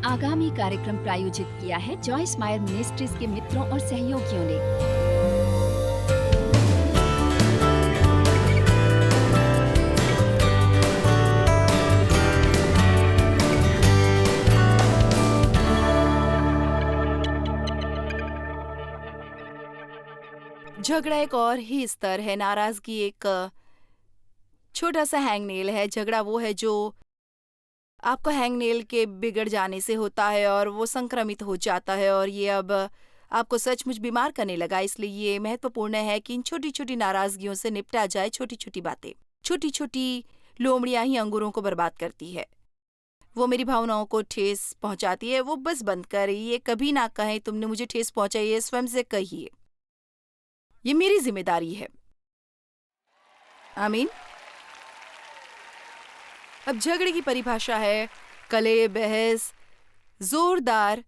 आगामी कार्यक्रम प्रायोजित किया है जॉयस मायर मिनिस्ट्रीज के मित्रों और सहयोगियों ने। झगड़ा एक और ही स्तर है, नाराज़गी एक छोटा-सा हैंगनेल है। झगड़ा वो है जो आपको हैंगनेल के बिगड़ जाने से होता है और वो संक्रमित हो जाता है और ये अब आपको सचमुच बीमार करने लगा। इसलिए ये महत्वपूर्ण है कि इन छोटी-छोटी नाराज़गियों से निपटा जाए। छोटी-छोटी बातें, छोटी-छोटी लोमड़ियाँ ही अंगूरों को बर्बाद करती है। वो मेरी भावनाओं को ठेस पहुँचाती है, वो बस बंद करें। ये कभी ना कहें तुमने मुझे ठेस पहुँचाई है, स्वयं से कहिए। ये मेरी ज़िम्मेदारी है। आमीन। अब झगड़े की परिभाषा है कलह, बहस, जोरदार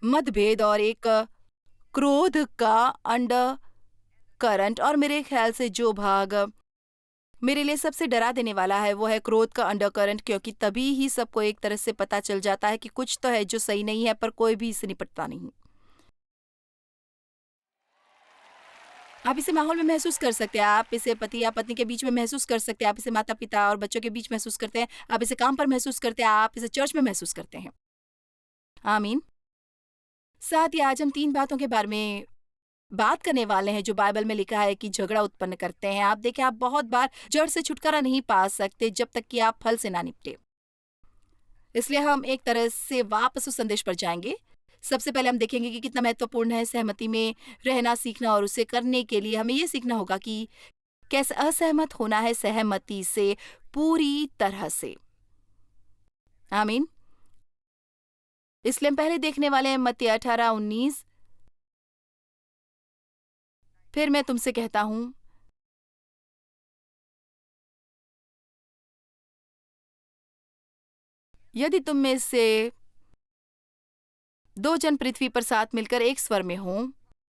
मतभेद और एक क्रोध का अंडर करंट। और मेरे ख्याल से जो भाग मेरे लिए सबसे डरा देने वाला है वो है क्रोध का अंडर करंट, क्योंकि तभी ही सबको एक तरह से पता चल जाता है कि कुछ तो है जो सही नहीं है, पर कोई भी इससे निपटता नहीं। आप इसे माहौल में महसूस कर सकते हैं, आप इसे पति या पत्नी के बीच में महसूस कर सकते हैं, आप इसे माता पिता और बच्चों के बीच महसूस करते हैं, आप इसे काम पर महसूस करते हैं, आप इसे चर्च में महसूस करते हैं। आमीन। साथ ही आज हम 3 बातों के बारे में बात करने वाले हैं जो बाइबल में लिखा है कि झगड़ा उत्पन्न करते हैं। आप देखें, आप बहुत बार जड़ से छुटकारा नहीं पा सकते जब तक कि आप फल से ना निपटे। इसलिए हम एक तरह से वापस उस संदेश पर जाएंगे। सबसे पहले हम देखेंगे कि कितना महत्वपूर्ण है सहमति में रहना सीखना, और उसे करने के लिए हमें ये सीखना होगा कि कैसे असहमत होना है सहमति से पूरी तरह से। आमीन। इसलिए हम पहले देखने वाले हैं मत्ती 18:19। फिर मैं तुमसे कहता हूं, यदि तुम में से 2 जन पृथ्वी पर साथ मिलकर एक स्वर में हों,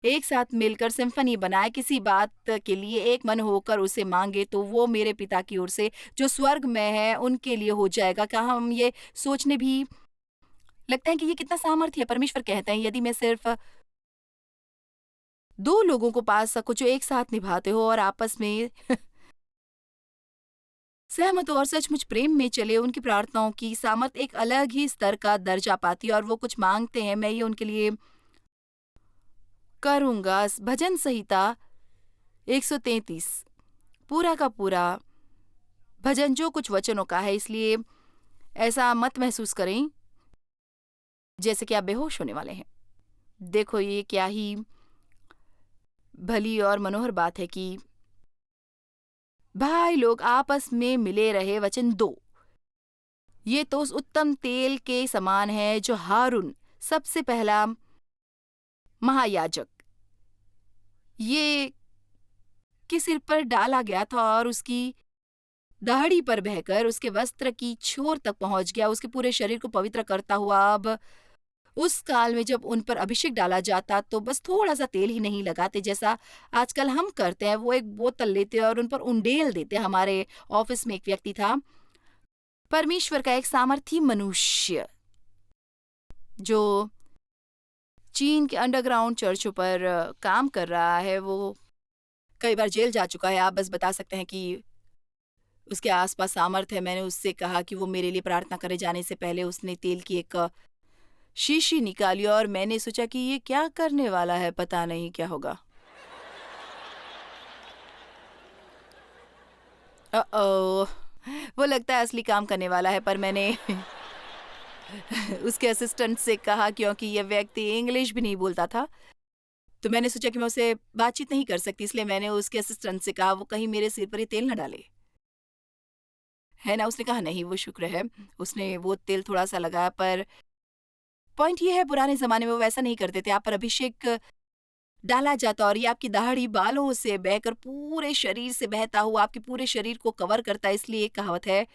एक साथ मिलकर सिम्फनी बनाए, किसी बात के लिए एक मन होकर उसे मांगे, तो वो मेरे पिता की ओर से जो स्वर्ग में है उनके लिए हो जाएगा। क्या हम ये सोचने भी लगता है कि ये कितना सामर्थ्य है? परमेश्वर कहते हैं, यदि मैं सिर्फ 2 लोगों को पा सकूं जो एक साथ निभाते हो और आपस में सहमत हो और सचमुच प्रेम में चले, उनकी प्रार्थनाओं की सामर्थ एक अलग ही स्तर का दर्जा पाती है। और वो कुछ मांगते हैं, मैं ये उनके लिए करूंगा। भजन संहिता 133 पूरा का पूरा भजन जो कुछ वचनों का है। इसलिए ऐसा मत महसूस करें जैसे कि आप बेहोश होने वाले हैं। देखो, ये क्या ही भली और मनोहर बात है कि भाई लोग आपस में मिले रहे। वचन 2, ये तो उस उत्तम तेल के समान है जो हारून, सबसे पहला महायाजक, ये के सिर पर डाला गया था और उसकी दाढ़ी पर बहकर उसके वस्त्र की छोर तक पहुंच गया, उसके पूरे शरीर को पवित्र करता हुआ। अब उस काल में जब उन पर अभिषेक डाला जाता तो बस थोड़ा सा तेल ही नहीं लगाते जैसा आजकल हम करते हैं। वो एक बोतल लेते और उन पर उंडेल देते। हमारे ऑफिस में एक व्यक्ति था, परमेश्वर का एक सामर्थी मनुष्य, जो चीन के अंडरग्राउंड चर्चों पर काम कर रहा है। वो कई बार जेल जा चुका है। आप बस बता सकते हैं कि उसके आसपास सामर्थ है। मैंने उससे कहा कि वो मेरे लिए प्रार्थना करे जाने से पहले उसने तेल की एक शीशी निकाली और मैंने सोचा कि ये क्या करने वाला है, पता नहीं क्या होगा। ओ, वो लगता है असली काम करने वाला है, पर मैंने उसके असिस्टेंट से कहा, क्योंकि ये व्यक्ति इंग्लिश भी नहीं बोलता था, तो मैंने सोचा कि मैं उससे बातचीत नहीं कर सकती, इसलिए मैंने उसके असिस्टेंट से कहा वो कहीं मेरे सिर पर ये तेल न डाले, है ना। उसने कहा नहीं, वो शुक्र है। उसने वो तेल थोड़ा सा लगाया, पर पॉइंट ये है, पुराने जमाने में वो वैसा नहीं करते थे। आप पर अभिषेक डाला जाता और ये आपकी दाढ़ी बालों से बहकर पूरे शरीर से बहता हुआ आपके पूरे शरीर को कवर करता है। इसलिए एक कहावत है,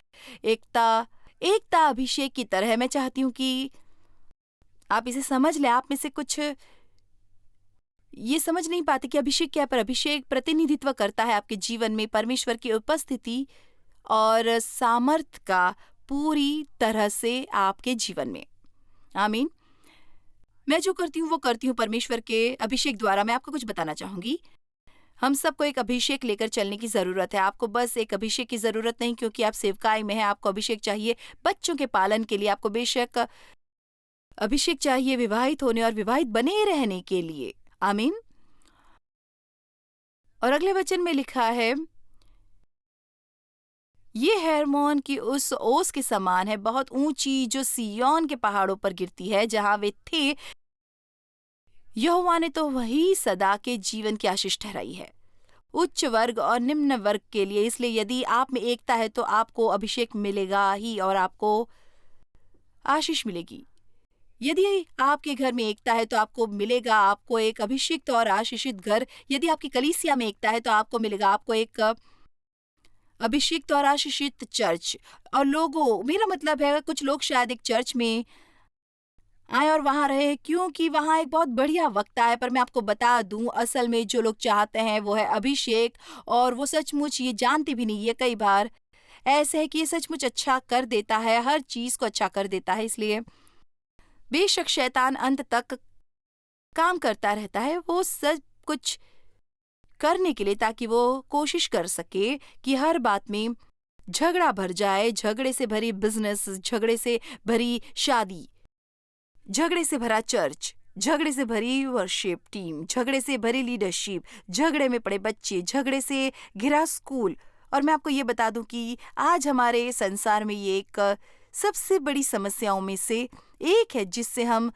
एकता एकता अभिषेक की तरह है। मैं चाहती हूँ कि आप इसे समझ लें। आप में से कुछ ये समझ नहीं पाते कि अभिषेक क्या है, पर अभिषेक प्रतिनिधित्व करता है आपके जीवन में परमेश्वर की उपस्थिति और सामर्थ का, पूरी तरह से आपके जीवन में। आमीन। मैं जो करती हूँ वो करती हूँ परमेश्वर के अभिषेक द्वारा। मैं आपको कुछ बताना चाहूंगी। हम सबको एक अभिषेक लेकर चलने की ज़रूरत है। आपको बस एक अभिषेक की ज़रूरत नहीं क्योंकि आप सेवकाई में हैं, आपको अभिषेक चाहिए बच्चों के पालन के लिए, आपको बेशक अभिषेक चाहिए विवाहित होने और विवाहित बने रहने के लिए। आमीन। और अगले वचन में लिखा है, ये हेर्मोन की उस ओस के समान है, बहुत ऊंची, जो सिय्योन के पहाड़ों पर गिरती है, जहां वे थे। यहोवा ने तो वही सदा के जीवन की आशीष ठहराई है, उच्च वर्ग और निम्न वर्ग के लिए। इसलिए यदि आप में एकता है तो आपको अभिषेक मिलेगा ही और आपको आशीष मिलेगी। यदि आपके घर में एकता है तो आपको मिलेगा, आपको एक अभिषिक्त और आशीषित घर। यदि आपकी कलीसिया में एकता है तो आपको मिलेगा, आपको एक अभिषिक्त और आशीषित चर्च। और लोगों, मेरा मतलब है कुछ लोग शायद एक चर्च में आए और वहां रहे क्योंकि वहां एक बहुत बढ़िया वक्ता है, पर मैं आपको बता दूं, असल में जो लोग चाहते हैं वो है अभिषेक, और वो सचमुच ये जानते भी नहीं है कई बार ऐसे है कि ये सचमुच अच्छा कर देता है, हर चीज को अच्छा कर देता है। इसलिए बेशक शैतान अंत तक काम करता रहता है, वो सब कुछ करने के लिए, ताकि वो कोशिश कर सके कि हर बात में झगड़ा भर जाए, झगड़े से भरी बिजनेस, झगड़े से भरी शादी, झगड़े से भरा चर्च, झगड़े से भरी वर्शिप टीम, झगड़े से भरी लीडरशिप, झगड़े में पड़े बच्चे, झगड़े से घिरा स्कूल। और मैं आपको ये बता दूं कि आज हमारे संसार में ये एक सबसे बड़ी समस्याओं में से एक है जिससे हम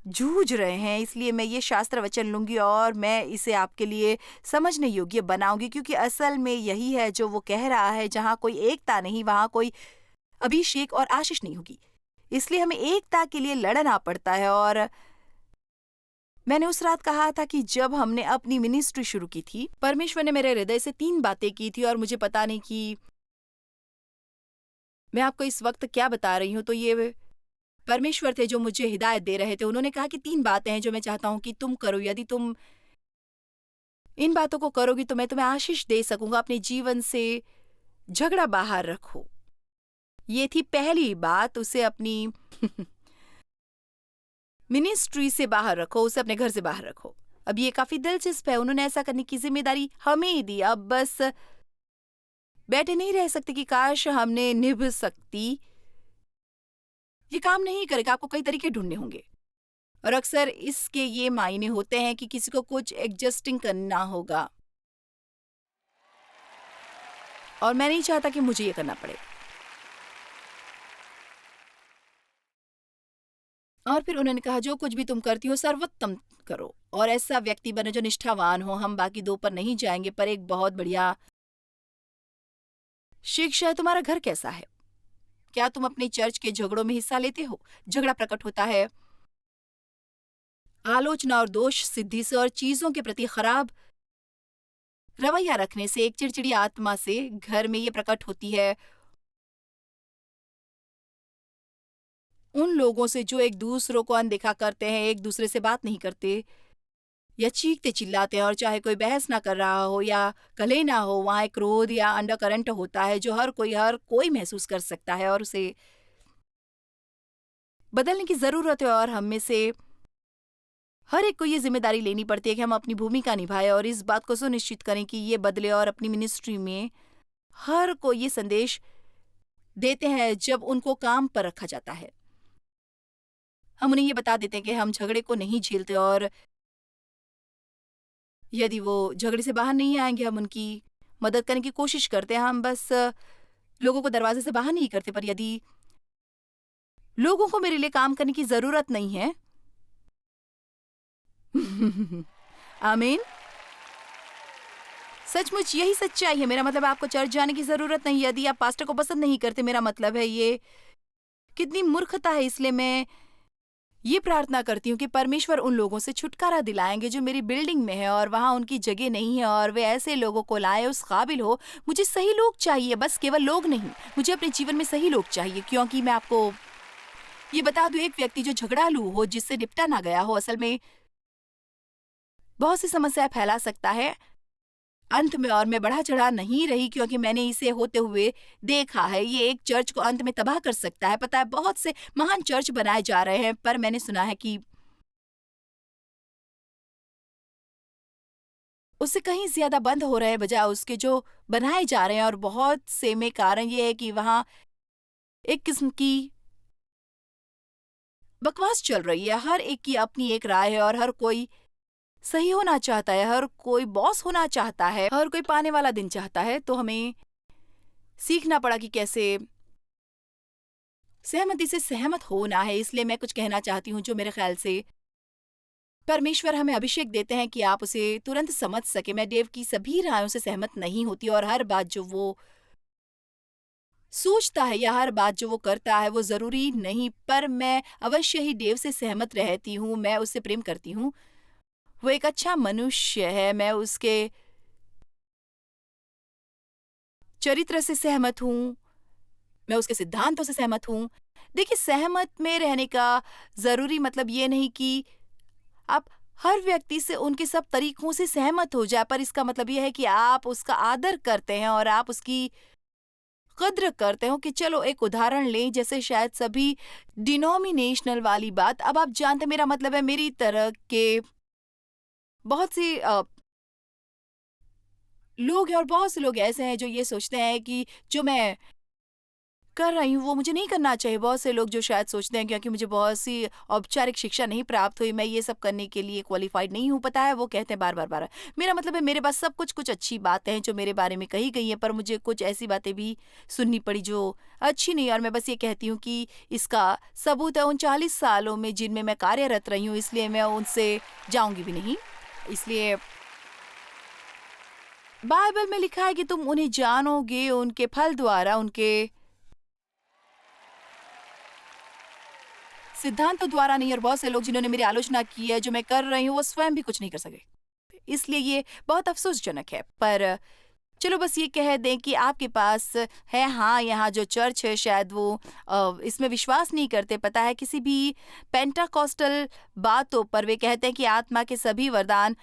जूझ रहे हैं। इसलिए मैं ये शास्त्र वचन लूंगी और मैं इसे आपके लिए समझने योग्य बनाऊंगी, क्योंकि असल में यही है जो वो कह रहा है, जहाँ कोई एकता नहीं वहाँ कोई अभिषेक और आशीष नहीं होगी। इसलिए हमें एकता के लिए लड़ना पड़ता है। और मैंने उस रात कहा था कि जब हमने अपनी मिनिस्ट्री शुरू की थी, परमेश्वर ने मेरे हृदय से 3 बातें की थी, और मुझे पता नहीं कि मैं आपको इस वक्त क्या बता रही हूँ। तो ये परमेश्वर थे जो मुझे हिदायत दे रहे थे। उन्होंने कहा कि 3 बातें हैं जो मैं चाहता हूँ कि तुम करो। यदि तुम इन बातों को करोगी तो मैं तुम्हें आशीष दे सकूंगा। अपने जीवन से झगड़ा बाहर रखो। ये थी पहली बात, उसे अपनी मिनिस्ट्री से बाहर रखो, उसे अपने घर से बाहर रखो। अब ये काफी दिलचस्प है, उन्होंने ऐसा करने की जिम्मेदारी हमें ही दी। अब बस बैठे नहीं रह सकते कि काश हमने निभ सकती। ये काम नहीं करेगा, आपको कई तरीके ढूंढने होंगे, और अक्सर इसके ये मायने होते हैं कि किसी को कुछ एडजस्टिंग करना होगा, और मैं नहीं चाहता कि मुझे ये करना पड़े। और फिर उन्होंने कहा, जो कुछ भी तुम करती हो सर्वोत्तम करो और ऐसा व्यक्ति बने जो निष्ठावान हो। हम बाकी 2 पर नहीं जाएंगे, पर एक बहुत बढ़िया शिक्षा है। तुम्हारा घर कैसा है? क्या तुम अपने चर्च के झगड़ों में हिस्सा लेते हो? झगड़ा प्रकट होता है आलोचना और दोष सिद्धि से, और चीजों के प्रति खराब रवैया रखने से, एक चिड़चिड़ी आत्मा से घर में ये प्रकट होती है। उन लोगों से जो एक दूसरों को अनदेखा करते हैं, एक दूसरे से बात नहीं करते, या चीखते चिल्लाते हैं, और चाहे कोई बहस ना कर रहा हो या कलह ना हो, वहां एक क्रोध या अंडर करंट होता है जो हर कोई महसूस कर सकता है, और उसे बदलने की जरूरत है। और हम में से हर एक को ये जिम्मेदारी लेनी पड़ती है कि हम अपनी भूमिका निभाएं और इस बात को सुनिश्चित करें कि ये बदले। और अपनी मिनिस्ट्री में हर को ये संदेश देते हैं जब उनको काम पर रखा जाता है। हम उन्हें ये बता देते हैं कि हम झगड़े को नहीं झेलते, और यदि वो झगड़े से बाहर नहीं आएंगे, हम उनकी मदद करने की कोशिश करते हैं। हम बस लोगों को दरवाजे से बाहर नहीं करते, पर यदि लोगों को मेरे लिए काम करने की जरूरत नहीं है आमीन। सचमुच यही सच्चाई है। मेरा मतलब आपको चर्च जाने की जरूरत नहीं, यदि आप पास्टर को पसंद नहीं करते। मेरा मतलब है ये कितनी मूर्खता है। इसलिए मैं ये प्रार्थना करती हूँ कि परमेश्वर उन लोगों से छुटकारा दिलाएंगे जो मेरी बिल्डिंग में है और वहां उनकी जगह नहीं है, और वे ऐसे लोगों को लाए उस काबिल हो। मुझे सही लोग चाहिए, बस केवल लोग नहीं, मुझे अपने जीवन में सही लोग चाहिए। क्योंकि मैं आपको ये बता दूं, एक व्यक्ति जो झगड़ालू हो, जिससे निपटा ना गया हो, असल में बहुत सी समस्याएं फैला सकता है। अंत में, और मैं बढ़ा चढ़ा नहीं रही क्योंकि मैंने इसे होते हुए देखा है। ये एक चर्च को अंत में तबाह कर सकता है। पता है, बहुत से महान चर्च बनाए जा रहे हैं, पर मैंने सुना है कि उससे कहीं ज़्यादा बंद हो रहे हैं बजाय उसके जो बनाए जा रहे हैं। और बहुत से में कारण ये है कि वहाँ एक किस्म की बकवास चल रही है। हर एक की अपनी एक राय है और हर कोई सही होना चाहता है, हर कोई बॉस होना चाहता है, हर कोई पाने वाला दिन चाहता है। तो हमें सीखना पड़ा कि कैसे सहमति से सहमत होना है। इसलिए मैं कुछ कहना चाहती हूँ जो मेरे ख्याल से परमेश्वर हमें अभिषेक देते हैं कि आप उसे तुरंत समझ सके। मैं डेव की सभी रायों से सहमत नहीं होती और हर बात जो वो सोचता है या हर बात जो वो करता है वो ज़रूरी नहीं, पर मैं अवश्य ही डेव से सहमत रहती हूँ। मैं उससे प्रेम करती हूँ। वो एक अच्छा मनुष्य है। मैं उसके चरित्र से सहमत हूँ, मैं उसके सिद्धांतों से सहमत हूँ। देखिए, सहमत में रहने का ज़रूरी मतलब ये नहीं कि आप हर व्यक्ति से उनके सब तरीकों से सहमत हो जाए, पर इसका मतलब ये है कि आप उसका आदर करते हैं और आप उसकी कद्र करते हो। कि चलो एक उदाहरण लें, जैसे शायद सभी डिनोमिनेशनल वाली बात, अब आप जानते, मेरा मतलब है मेरी तरह के बहुत सी लोग हैं और बहुत से लोग ऐसे हैं जो ये सोचते हैं कि जो मैं कर रही हूँ वो मुझे नहीं करना चाहिए। बहुत से लोग जो शायद सोचते हैं क्योंकि मुझे बहुत सी औपचारिक शिक्षा नहीं प्राप्त हुई, मैं ये सब करने के लिए क्वालिफाइड नहीं हूँ, पता है, वो कहते हैं बार-बार। मेरा मतलब है मेरे पास सब कुछ अच्छी बातें हैं जो मेरे बारे में कही गई हैं, पर मुझे कुछ ऐसी बातें भी सुननी पड़ी जो अच्छी नहीं, और मैं बस ये कहती हूँ कि इसका सबूत है उन 40 सालों में जिनमें मैं कार्यरत रही हूँ, इसलिए मैं उनसे जाऊँगी भी नहीं। इसलिए बाइबल में लिखा है कि तुम उन्हें जानोगे उनके फल द्वारा, उनके सिद्धांतों द्वारा नहीं। और बहुत से लोग जिन्होंने मेरी आलोचना की है, जो मैं कर रही हूँ, वो स्वयं भी कुछ नहीं कर सके। इसलिए ये बहुत अफ़सोसजनक है। पर चलो बस ये कह दें कि आपके पास है, हाँ, यहाँ जो चर्च है शायद वो इसमें विश्वास नहीं करते। पता है, किसी भी पेंटाकॉस्टल बातों पर वे कहते हैं कि आत्मा के सभी वरदान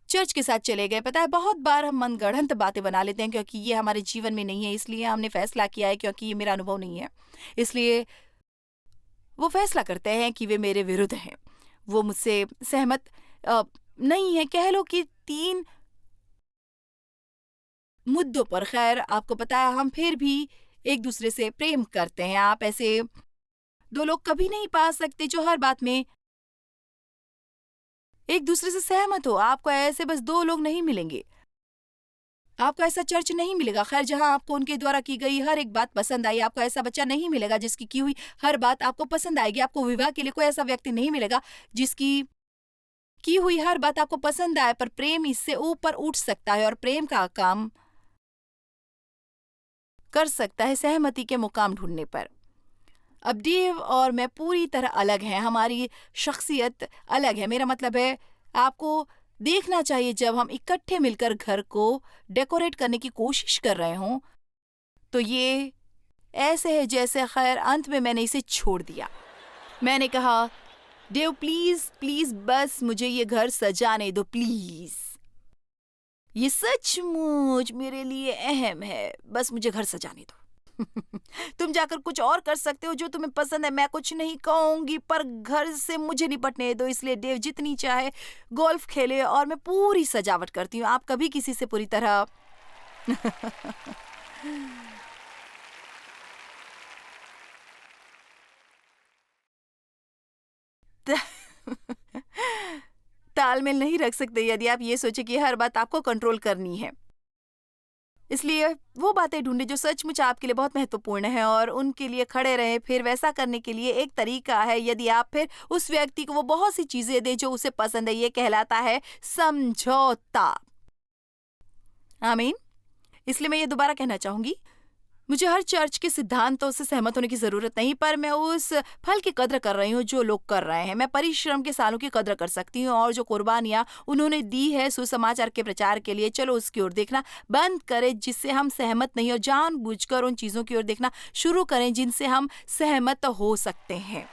चर्च के साथ चले गए। पता है, बहुत बार हम मनगढ़ंत बातें बना लेते हैं क्योंकि ये हमारे जीवन में नहीं है, इसलिए हमने फैसला किया है क्योंकि ये मेरा अनुभव नहीं है। इसलिए वो फैसला करते हैं कि वे मेरे विरुद्ध हैं। वो मुझसे सहमत अ, नहीं है। कह लो कि 3 मुद्दों पर, ख़ैर आपको पता है, हम फिर भी एक-दूसरे से प्रेम करते हैं। आप ऐसे 2 लोग कभी नहीं पा सकते जो हर बात में एक-दूसरे से सहमत हो। आपको ऐसे बस 2 लोग नहीं मिलेंगे। आपको ऐसा चर्च नहीं मिलेगा, ख़ैर, जहाँ आपको उनके द्वारा की गई हर एक बात पसंद आई। आपको ऐसा बच्चा नहीं मिलेगा जिसकी की हुई हर बात आपको पसंद आएगी। आपको विवाह के लिए कोई ऐसा व्यक्ति नहीं मिलेगा जिसकी की हुई हर बात आपको पसंद आए। पर प्रेम इससे ऊपर उठ सकता है और प्रेम का काम कर सकता है सहमति के मुकाम ढूँढने पर। अब डेव और मैं पूरी तरह अलग हैं, हमारी शख्सियत अलग है। मेरा मतलब है, आपको देखना चाहिए जब हम इकट्ठे मिलकर घर को डेकोरेट करने की कोशिश कर रहे हों, तो ये ऐसे है जैसे, खैर, अंत में मैंने इसे छोड़ दिया। मैंने कहा, डेव प्लीज़, प्लीज़ बस मुझे ये घर सजाने दो प्लीज़। ये सचमुच मेरे लिए अहम है, बस मुझे घर सजाने दो। तुम जाकर कुछ और कर सकते हो जो तुम्हें पसंद है, मैं कुछ नहीं कहूँगी, पर घर से मुझे निपटने दो। इसलिए डेव जितनी चाहे गोल्फ खेले और मैं पूरी सजावट करती हूँ। आप कभी किसी से पूरी तरह तालमेल नहीं रख सकते यदि आप ये सोचे कि हर बात आपको कंट्रोल करनी है। इसलिए वो बातें ढूंढें जो सचमुच आपके लिए बहुत महत्वपूर्ण है और उनके लिए खड़े रहें। फिर वैसा करने के लिए एक तरीका है, यदि आप फिर उस व्यक्ति को वो बहुत सी चीज़ें दें जो उसे पसंद है, ये कहलाता है समझौता। आमीन। इसलिए मैं ये दोबारा कहना चाहूँगी, मुझे हर चर्च के सिद्धांतों से सहमत होने की ज़रूरत नहीं, पर मैं उस फल की कद्र कर रही हूँ जो लोग कर रहे हैं। मैं परिश्रम के सालों की कद्र कर सकती हूँ और जो कुर्बानियाँ उन्होंने दी है सुसमाचार के प्रचार के लिए। चलो उसकी ओर देखना बंद करें जिससे हम सहमत नहीं, और जानबूझकर उन चीज़ों की ओर देखना शुरू करें जिनसे हम सहमत हो सकते हैं।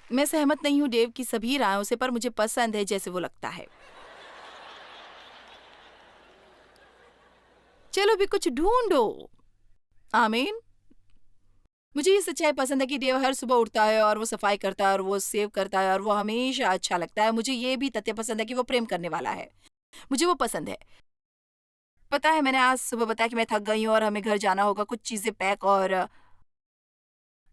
मैं सहमत नहीं हूँ देव की सभी रायों से, पर मुझे पसंद है जैसे वो लगता है। चलो भी कुछ ढूंढो। आमीन। मुझे ये सच्चाई पसंद है कि देव हर सुबह उठता है और वो सफाई करता है और वो सेव करता है और वो हमेशा अच्छा लगता है। मुझे ये भी तथ्य पसंद है कि वो प्रेम करने वाला है। मुझे वो पसंद है। पता है, मैंने आज सुबह बताया कि मैं थक गई हूँ और हमें घर जाना होगा, कुछ चीज़ें पैक और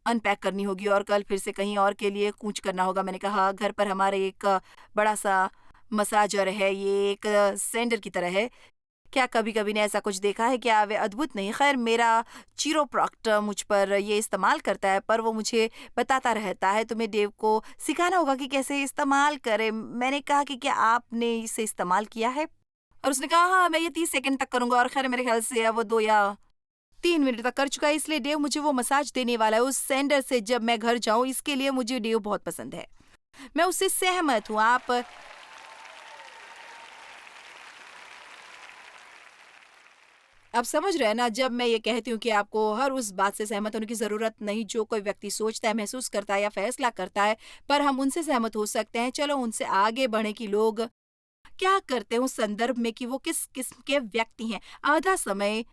अनपैक करनी होगी और कल फिर से कहीं और के लिए कूच करना होगा। मैंने कहा घर पर हमारे एक बड़ा-सा मसाजर है, ये एक सेंडर की तरह है। क्या कभी-कभी ने ऐसा कुछ देखा है क्या? वे अद्भुत नहीं, ख़ैर मेरा चिरोप्रैक्टर मुझ पर ये इस्तेमाल करता है, पर वो मुझे बताता रहता है, तुम्हें देव को सिखाना होगा कि कैसे इस्तेमाल करें। मैंने कहा कि क्या आपने इसे इस्तेमाल किया है? और उसने कहा हाँ, मैं ये 30 सेकंड तक करूँगा और ख़ैर मेरे ख़्याल से अब वो 2 या 3 मिनट तक कर चुका है, इसलिए देव मुझे वो मसाज देने वाला है उस सेंडर से जब मैं घर जाऊँ, इसके लिए मुझे देव बहुत पसंद है। मैं उससे सहमत हूँ। आप समझ रहे हैं ना, जब मैं ये कहती हूँ कि आपको हर उस बात से सहमत होने की ज़रूरत नहीं जो कोई व्यक्ति सोचता है, महसूस करता है या फैसला करता है, पर हम उनसे सहमत हो सकते हैं। चलो उनसे आगे बढ़ें कि लोग क्या करते हैं उस संदर्भ में कि वो किस किस्म के व्यक्ति हैं। आधा समय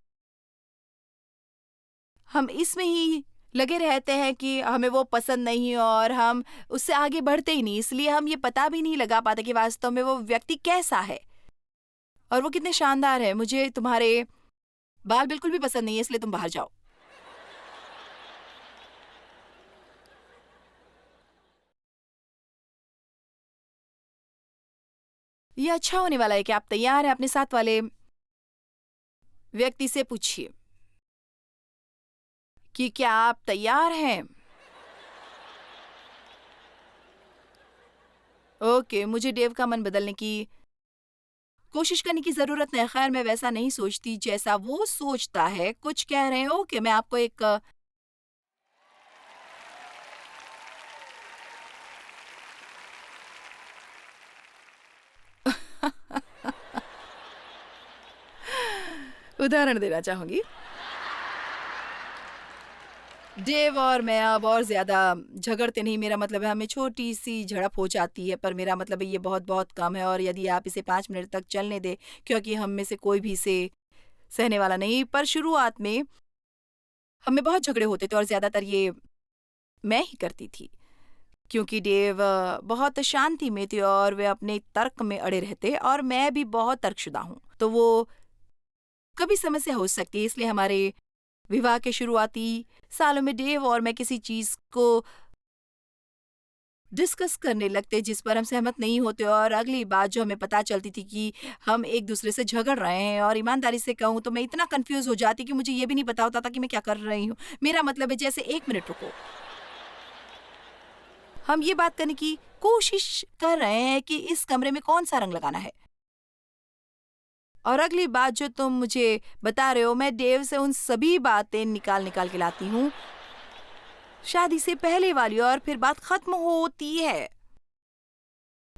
हम इसमें ही लगे रहते हैं कि हमें वो पसंद नहीं और हम उससे आगे बढ़ते ही नहीं, इसलिए हम ये पता भी नहीं लगा पाते कि वास्तव में वो व्यक्ति कैसा है और वो कितने शानदार है। मुझे तुम्हारे बाल बिल्कुल भी पसंद नहीं है, इसलिए तुम बाहर जाओ। ये अच्छा होने वाला है कि आप तैयार हैं, अपने साथ वाले व्यक्ति से पूछिए कि क्या आप तैयार हैं? ओके, मुझे डेव का मन बदलने की कोशिश करने की ज़रूरत नहीं। ख़ैर मैं वैसा नहीं सोचती जैसा वो सोचता है। कुछ कह रहे हैं, ओके मैं आपको एक उदाहरण देना चाहूँगी। डेव और मैं अब और ज़्यादा झगड़ते नहीं, मेरा मतलब है हमें छोटी-सी झड़प हो जाती है, पर मेरा मतलब है ये बहुत-बहुत कम है और यदि आप इसे 5 मिनट तक चलने दें, क्योंकि हम में से कोई भी इसे सहने वाला नहीं। पर शुरुआत में हम में बहुत झगड़े होते थे और ज़्यादातर ये मैं ही करती थी, क्योंकि डेव बहुत शांति में थे और वे अपने तर्क में अड़े रहते और मैं भी बहुत तर्कशुदा हूँ। तो वो कभी समस्या हो सकती है, इसलिए हमारे विवाह के शुरुआती सालों में डेव और मैं किसी चीज़ को डिस्कस करने लगते जिस पर हम सहमत नहीं होते और अगली बात जो हमें पता चलती थी कि हम एक दूसरे से झगड़ रहे हैं और ईमानदारी से कहूँ तो मैं इतना कंफ्यूज हो जाती कि मुझे ये भी नहीं पता होता था कि मैं क्या कर रही हूँ। मेरा मतलब है जैसे 1 मिनट रुको, हम ये बात करने की कोशिश कर रहे हैं कि इस कमरे में कौन सा रंग लगाना है और अगली बात जो तुम मुझे बता रहे हो मैं डेव से उन सभी बातें निकाल निकाल के लाती हूँ, शादी से पहले वाली, और फिर बात खत्म होती है।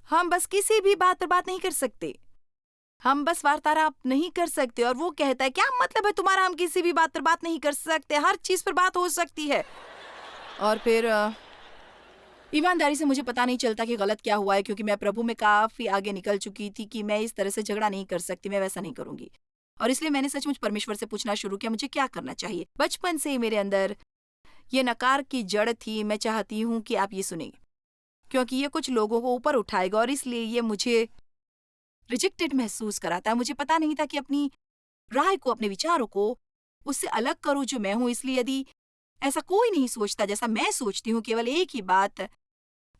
हम बस किसी भी बात पर बात नहीं कर सकते, हम बस वार्तालाप नहीं कर सकते और वो कहता है क्या मतलब है तुम्हारा, हम किसी भी बात पर बात नहीं कर सकते, हर चीज पर बात हो सकती है। और फिर ईमानदारी से मुझे पता नहीं चलता कि गलत क्या हुआ है, क्योंकि मैं प्रभु में काफी आगे निकल चुकी थी कि मैं इस तरह से झगड़ा नहीं कर सकती, मैं वैसा नहीं करूंगी। और इसलिए मैंने सचमुच परमेश्वर से पूछना शुरू किया मुझे क्या करना चाहिए। बचपन से ही मेरे अंदर ये नकार की जड़ थी। मैं चाहती हूँ कि आप ये सुने, क्योंकि ये कुछ लोगों को ऊपर उठाएगा और इसलिए ये मुझे रिजेक्टेड महसूस कराता है। मुझे पता नहीं था कि अपनी राय को, अपने विचारों को उससे अलग करूं जो मैं हूं। इसलिए यदि ऐसा कोई नहीं सोचता जैसा मैं सोचती हूँ, केवल एक ही बात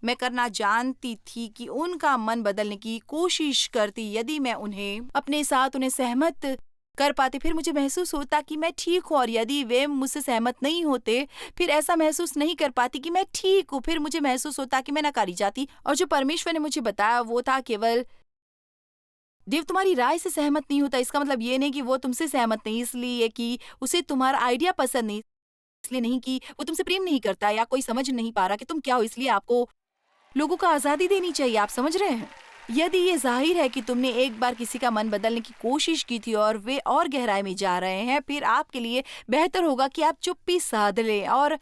मैं करना जानती थी कि उनका मन बदलने की कोशिश करती। यदि मैं उन्हें अपने साथ उन्हें सहमत कर पाती, फिर मुझे महसूस होता कि मैं ठीक हूँ, और यदि वे मुझसे सहमत नहीं होते, फिर ऐसा महसूस नहीं कर पाती कि मैं ठीक हूँ, फिर मुझे महसूस होता कि मैं नकारी जाती। और जो परमेश्वर ने मुझे बताया वो था केवल देव तुम्हारी राय से सहमत नहीं होता, इसका मतलब ये नहीं कि वो तुमसे सहमत नहीं इसलिए कि उसे तुम्हारा आइडिया पसंद नहीं, इसलिए नहीं कि वो तुमसे प्रेम नहीं करता या कोई समझ नहीं पा रहा कि तुम क्या हो, इसलिए आपको लोगों को आज़ादी देनी चाहिए। आप समझ रहे हैं? यदि ये ज़ाहिर है कि तुमने एक बार किसी का मन बदलने की कोशिश की थी और वे और गहराई में जा रहे हैं, फिर आपके लिए बेहतर होगा कि आप चुप्पी साध लें और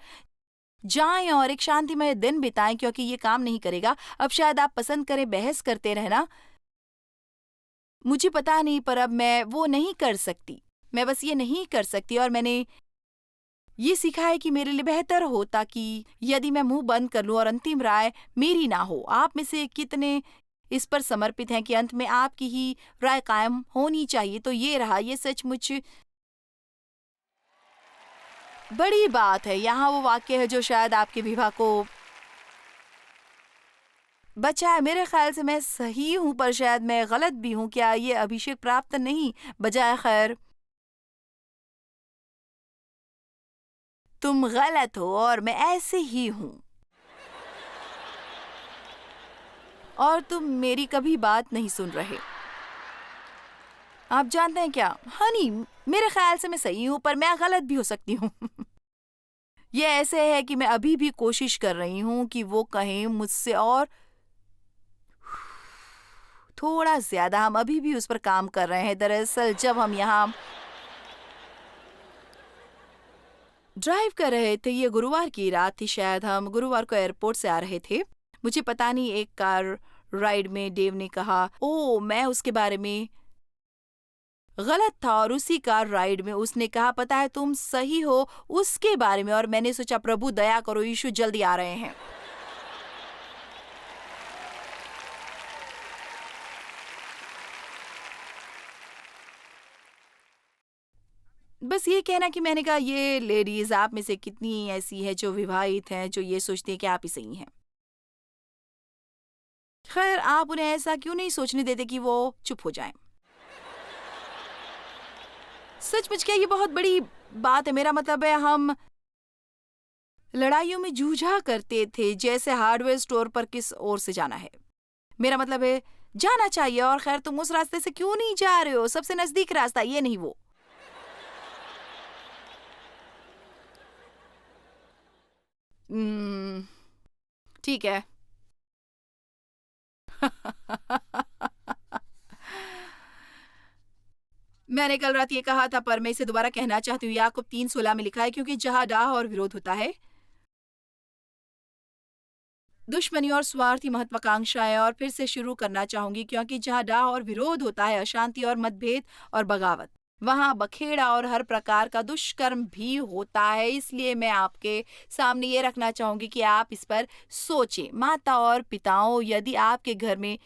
जाएं और एक शांतिमय दिन बिताएं, क्योंकि ये काम नहीं करेगा। अब शायद आप पसंद करें बहस करते रहना, मुझे पता नहीं, पर अब मैं वो नहीं कर सकती। मैं बस ये नहीं कर सकती, और मैंने ये सीखा है कि मेरे लिए बेहतर होता कि यदि मैं मुंह बंद कर लूं और अंतिम राय मेरी ना हो। आप में से कितने इस पर समर्पित हैं कि अंत में आपकी ही राय कायम होनी चाहिए? तो ये रहा, ये सचमुच बड़ी बात है। यहाँ वो वाक्य है जो शायद आपके विवाह को बचाए। मेरे ख्याल से मैं सही हूं, पर शायद मैं गलत भी हूं। क्या ये अभिषेक प्राप्त नहीं? बजाय खैर, तुम गलत हो और मैं ऐसे ही हूं, और तुम मेरी कभी बात नहीं सुन रहे। आप जानते हैं क्या हनी, मेरे ख्याल से मैं सही हूं, पर मैं गलत भी हो सकती हूँ। ये ऐसे है कि मैं अभी भी कोशिश कर रही हूँ कि वो कहें मुझसे, और थोड़ा ज्यादा। हम अभी भी उस पर काम कर रहे हैं। दरअसल जब हम यहाँ ड्राइव कर रहे थे, ये गुरुवार की रात थी शायद, हम गुरुवार को एयरपोर्ट से आ रहे थे। मुझे पता नहीं, एक कार राइड में डेव ने कहा, ओ मैं उसके बारे में गलत था, और उसी कार राइड में उसने कहा, पता है तुम सही हो उसके बारे में। और मैंने सोचा, प्रभु दया करो, यीशु जल्दी आ रहे हैं। बस ये कहना कि मैंने कहा, ये लेडीज आप में से कितनी ऐसी है जो विवाहित हैं, जो ये सोचती है कि आप ही सही हैं। खैर, आप उन्हें ऐसा क्यों नहीं सोचने देते कि वो चुप हो जाएं? सचमुच क्या ये बहुत बड़ी बात है? मेरा मतलब है, हम लड़ाइयों में जूझा करते थे, जैसे हार्डवेयर स्टोर पर किस ओर से जाना है। मेरा मतलब है, जाना चाहिए, और खैर तुम उस रास्ते से क्यों नहीं जा रहे हो? सबसे नजदीक रास्ता ये, नहीं वो। हम्म, ठीक है। मैंने कल रात ये कहा था, पर मैं इसे दोबारा कहना चाहती हूँ। याकूब 3:16 में लिखा है, क्योंकि जहाँ डाह और विरोध होता है, दुश्मनी और स्वार्थी महत्वाकांक्षाएं। और फिर से शुरू करना चाहूंगी, क्योंकि जहाँ डाह और विरोध होता है, अशांति और मतभेद और बगावत, वहाँ बखेड़ा और हर प्रकार का दुष्कर्म भी होता है। इसलिए मैं आपके सामने ये रखना चाहूंगी कि आप इस पर सोचें। माता और पिताओं, यदि आपके घर में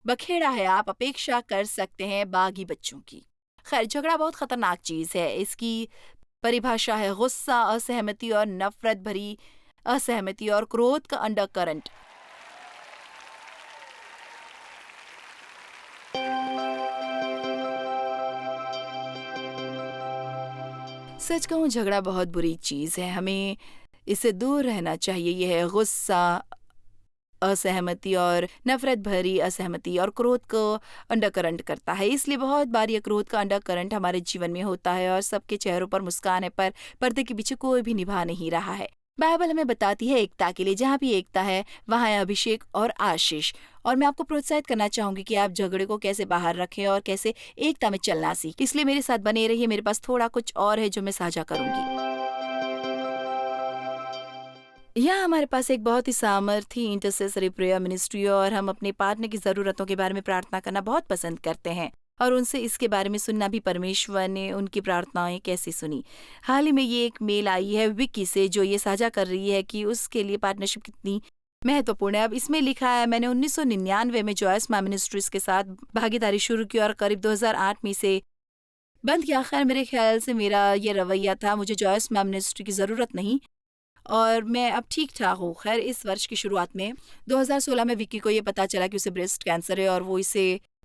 बखेड़ा है, आप अपेक्षा कर सकते हैं बागी बच्चों की। खैर, झगड़ा बहुत खतरनाक चीज है। इसकी परिभाषा है गुस्सा, असहमति और नफरत भरी असहमति और क्रोध का अंडरकरंट। सच कहूं, झगड़ा बहुत बुरी चीज है, हमें इससे दूर रहना चाहिए। यह है गुस्सा, असहमति और नफरत भरी असहमति और क्रोध को अंडरकरंट करता है। इसलिए बहुत बार यह क्रोध का अंडरकरंट हमारे जीवन में होता है, और सबके चेहरों पर मुस्कान है, पर पर्दे के पीछे कोई भी निभा नहीं रहा है। बाइबल हमें बताती है एकता के लिए, जहाँ भी एकता है वहाँ है अभिषेक और आशीष। और मैं आपको प्रोत्साहित करना चाहूंगी कि आप झगड़े को कैसे बाहर रखें और कैसे एकता में चलना सीखें। इसलिए मेरे साथ बने रहिए। मेरे पास थोड़ा कुछ और है जो मैं साझा करूंगी। यहाँ हमारे पास एक बहुत ही सामर्थी इंटरसेसरी प्रेयर मिनिस्ट्री है, और हम अपने पार्टनर की ज़रूरतों के बारे में प्रार्थना करना बहुत पसंद करते हैं, और उनसे इसके बारे में सुनना भी। परमेश्वर ने उनकी प्रार्थनाएं कैसे सुनी। हाल ही में ये एक मेल आई है विक्की से, जो ये साझा कर रही है कि उसके लिए पार्टनरशिप कितनी महत्वपूर्ण है। अब इसमें लिखा है, मैंने 1999 में जॉयस माय मिनिस्ट्रीज के साथ भागीदारी शुरू की और करीब 2008 में से बंद किया। खैर, मेरे ख्याल से मेरा ये रवैया था, मुझे जॉयस माय मिनिस्ट्री की ज़रूरत नहीं, और मैं अब ठीक ठाक हूँ। खैर, इस वर्ष की शुरुआत में 2016 में विक्की को ये पता चला कि उसे ब्रेस्ट कैंसर है, और वो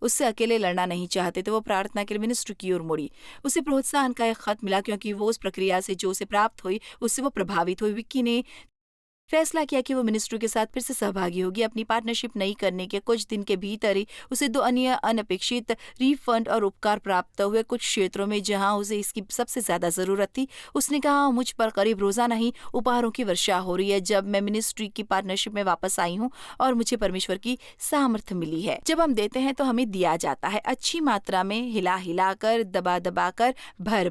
उससे अकेले लड़ना नहीं चाहते थे। वो प्रार्थना के लिए मिनिस्ट्री की ओर मुड़ी। उसे प्रोत्साहन का एक खत मिला, क्योंकि वो उस प्रक्रिया से जो उसे प्राप्त हुई उससे वो प्रभावित हुई। विक्की ने फैसला किया कि वो मिनिस्ट्री के साथ फिर से सहभागी होगी। अपनी पार्टनरशिप नहीं करने के कुछ दिन के भीतर ही उसे 2 अन्य अनपेक्षित रिफंड और उपकार प्राप्त हुए। कुछ क्षेत्रों में जहां उसे इसकी सबसे ज्यादा जरूरत थी, उसने कहा, मुझ पर करीब रोजाना ही उपहारों की वर्षा हो रही है जब मैं मिनिस्ट्री की पार्टनरशिप में वापस आई हूँ और मुझे परमेश्वर की सामर्थ्य मिली है। जब हम देते हैं तो हमें दिया जाता है, अच्छी मात्रा में, हिला हिला कर, दबा दबा कर, भर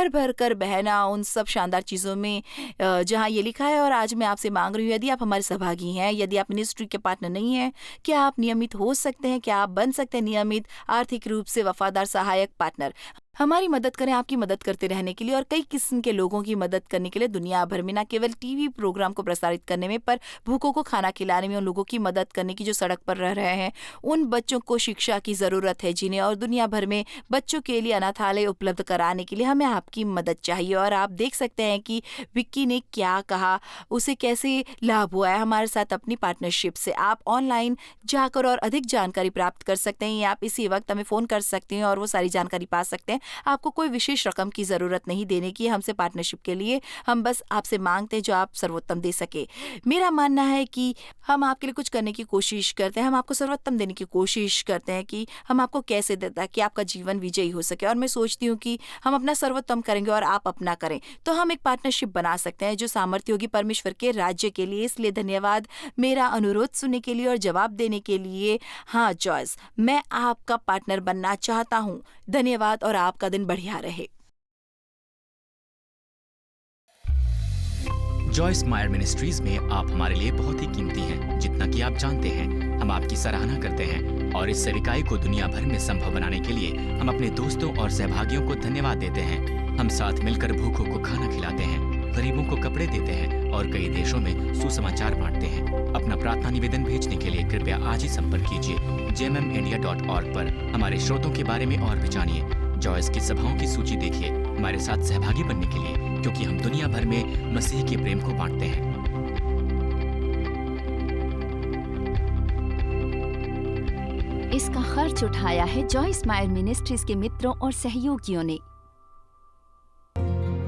भर कर बहना उन सब शानदार चीजों में जहाँ ये लिखा है। और आज मैं आपसे मांग रही हूँ, यदि आप हमारे सहभागी हैं, यदि आप मिनिस्ट्री के पार्टनर नहीं हैं, क्या आप नियमित हो सकते हैं? क्या आप बन सकते हैं नियमित आर्थिक रूप से वफादार सहायक पार्टनर? हमारी मदद करें आपकी मदद करते रहने के लिए और कई किस्म के लोगों की मदद करने के लिए दुनिया भर में, न केवल टीवी प्रोग्राम को प्रसारित करने में, पर भूखों को खाना खिलाने में, उन लोगों की मदद करने की जो सड़क पर रह रहे हैं, उन बच्चों को शिक्षा की जरूरत है जिन्हें, और दुनिया भर में बच्चों के लिए अनाथालय उपलब्ध कराने के लिए हमें आपकी मदद चाहिए। और आप देख सकते हैं कि विक्की ने क्या कहा, उसे कैसे लाभ हुआ है हमारे साथ अपनी पार्टनरशिप से। आप ऑनलाइन जाकर और अधिक जानकारी प्राप्त कर सकते हैं, या आप इसी वक्त हमें फोन कर सकते हैं और वो सारी जानकारी पा सकते हैं। आपको कोई विशेष रकम की जरूरत नहीं देने की हमसे पार्टनरशिप के लिए, हम बस आपसे मांगते हैं जो आप सर्वोत्तम दे सके। मेरा मानना है कि हम आपके लिए कुछ करने की कोशिश करते हैं, हम आपको सर्वोत्तम देने की कोशिश करते हैं कि हम आपको कैसे दें ताकि आपका जीवन विजयी हो सके। और मैं सोचती हूँ कि हम अपना सर्वोत्तम करेंगे और आप अपना करें तो हम एक पार्टनरशिप बना सकते हैं जो सामर्थ्य होगी परमेश्वर के राज्य के लिए। इसलिए धन्यवाद मेरा अनुरोध सुनने के लिए और जवाब देने के लिए। हाँ जॉयस, मैं आपका पार्टनर बनना चाहता हूँ। धन्यवाद और आपका दिन बढ़िया रहे। जॉयस मायर मिनिस्ट्रीज में आप हमारे लिए बहुत ही कीमती हैं, जितना कि आप जानते हैं। हम आपकी सराहना करते हैं और इस सेविकाई को दुनिया भर में संभव बनाने के लिए हम अपने दोस्तों और सहभागियों को धन्यवाद देते हैं। हम साथ मिलकर भूखों को खाना खिलाते हैं, गरीबों को कपड़े देते हैं और कई देशों में सुसमाचार बांटते हैं। अपना प्रार्थना निवेदन भेजने के लिए कृपया आज ही संपर्क कीजिए jmmindia.org पर। हमारे स्रोतों के बारे में और भी जानिए, जॉयस की सभाओं की सूची देखिए, हमारे साथ सहभागी बनने के लिए, क्योंकि हम दुनिया भर में मसीह के प्रेम को बांटते हैं। इसका खर्च उठाया है जॉयस मायर मिनिस्ट्रीज के मित्रों और सहयोगियों ने।